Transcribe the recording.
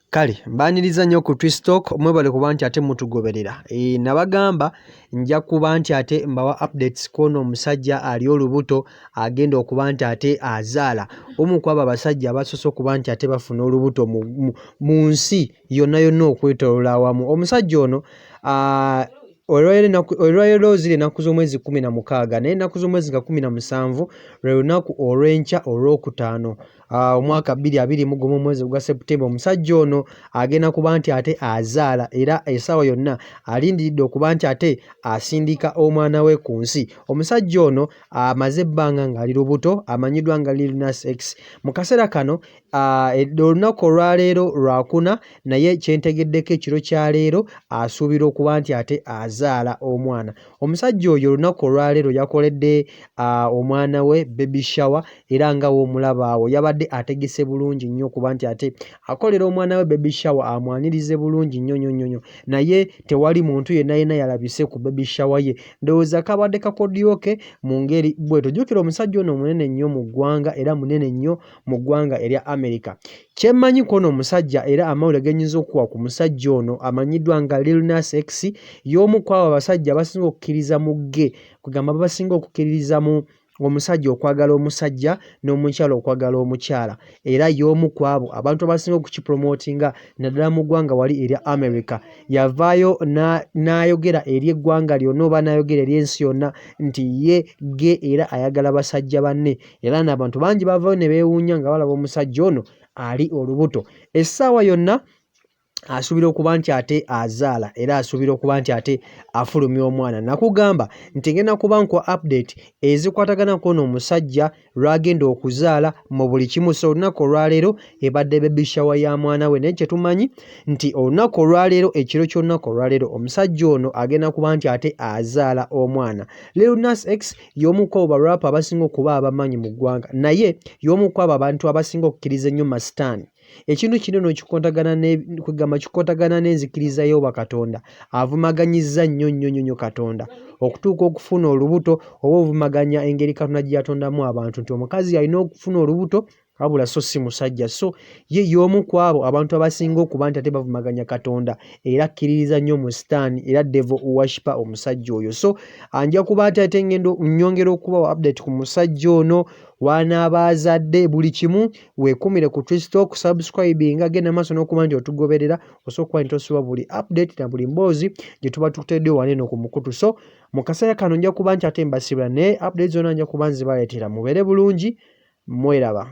Kale mbaniriza nnyo ku Twistalk mwebale kuba nti ate mutugoberera. Nabagamba nja kuba nti ate mbawa updates kono omusajja ali olubuto agenda okuba nti ate azaala. Omu ku abo abasajja abasoose okuba nti ate bafuna olubuto mu nsi yonna yonna okwetooloola awamu. Omusajja ono olwaleero ziri ennaku z'omwezi 16 naye ennaku z'omwezi nga 17 lwe lunaku olw'enkya olwokutaano omwaka 2021 omwezi gwa Septemba. Omusajja ono agenda kuba nti ate azaala era essaawa yonna alindiridde okuba nti ate asindika omwana we ku nsi. Omusajja ono amaze ebbanga ng'ali lubuto, amanyiddwa nga Lilnas X. Mu kaseera kano olunaku olwaleero lwakuna naye kyentegeddeko ekiro kya leero asuubira okuba nti ate azaala omwana. Omusajja oyo olunaku olwaleero yakoledde omwana we baby shower era nga w'omulaba awo yabadde ategese bulungi nnyo okuba nti ate akolera omwana we baby shower amwanirize bulungi nnyo naye tewali muntu yenna yalabise ku baby shower ye. Ndowooza kabadde kakodyoke mu ngeri bwetyo. Jjukira omusajja ono munene nnyo mu ggwanga era munene nnyo mu ggwanga erya America. Kyemmanyi kono omusajja era amawulire genyinza okuwa ku musajja ono amanyiddwa nga Lilnas X y'omu ku abo abasajja abasinga okukkiriza mu ge, kugamba basinga okukkiririza mu omusajja okwagala omusajja n'omukyala okwagala omukyala, era y'omu ku abo abantu abasinga okukipromotinga naddala mu ggwanga wali erya America. Yavaayo n'ayogera eri eggwanga lyonna oba n'ayogera eri ensi yonna nti ye ge era ayagala basajja banne, era n'abantu bangi bavaayo ne beewuunya nga balaba omusajja ono ali olubuto. Essaawa yonna asuubira okuba nti ate azaala era asuubira okuba nti ate afulumya omwana. Nakugamba nti ngenda kuba nkuwa update ezikwataganako n'omusajja lw'agenda okuzaala mu buli kimu. So olunaku olwaleero ebadde baby shower ya mwana we, naye kye tumanyi nti olunaku olwaleero ekiro ky'olunaku olwaleero omusajja ono agenda kuba nti ate azaala omwana. Lilnas X y'omu ku abo barapa abasinga okuba abamanyi mu ggwanga, naye y'omu ku abo abantu abasinga okukkiriza ennyo masitaani. Ekintu kino kikontagana n'enzikiriza y'oba Katonda. Avumaganyizza nnyo Katonda okutuuka okufuna olubuto, oba ovumaganya engeri Katonda gye yatondamu abantu nti omukazi alina okufuna olubuto wabula so si musajja. So ye y'omu ku abo abantu abasinga okuba nti ate bavumaganya Katonda era akkiririza nnyo mu sitaani era devil worshipper omusajja oyo. So anja kuba ate nnyongera okubawa update ku musajja ono wanaaba azadde buli kimu. Weekumire ku Twistalk, subscribinga, genda maaso n'okuba nti otugoberera osobola okuba nti tosubwa buli update na buli mboozi gye tuba tukuteddeo waneeno ku mukutu. So mu kaseera kano nja kuba nti ate mbasibira naye update zonna nja kuba nzibaleetera. Mubeere bulungi, mweraba.